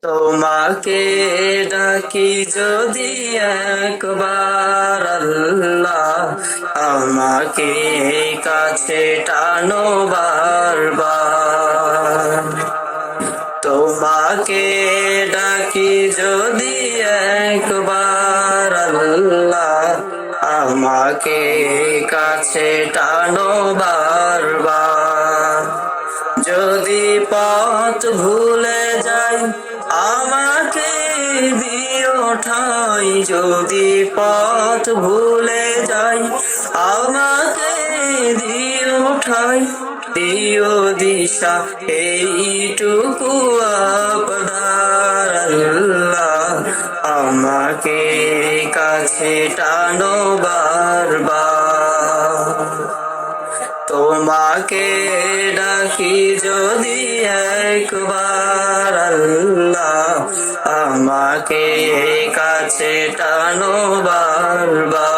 তোমাকে ডাকি যদি একবার আল্লাহ, আমাকে কাছে টানো বারবার। তোমাকে ডাকি যদি একবার আল্লাহ, আমাকে কাছে টানো বারবার। যদি পথ ভুলে যাই আমাকে দিও ঠাই, যদি পথ ভুলে যাই আমাকে দিও ঠাই। দিও দিশা এইটুকু আপনার আল্লাহ, আমাকে কাছে টানো বারবার। তোমাকে ডাকি যদি একবার আল্লাহ, আমাকে কাছে টানো বারবার।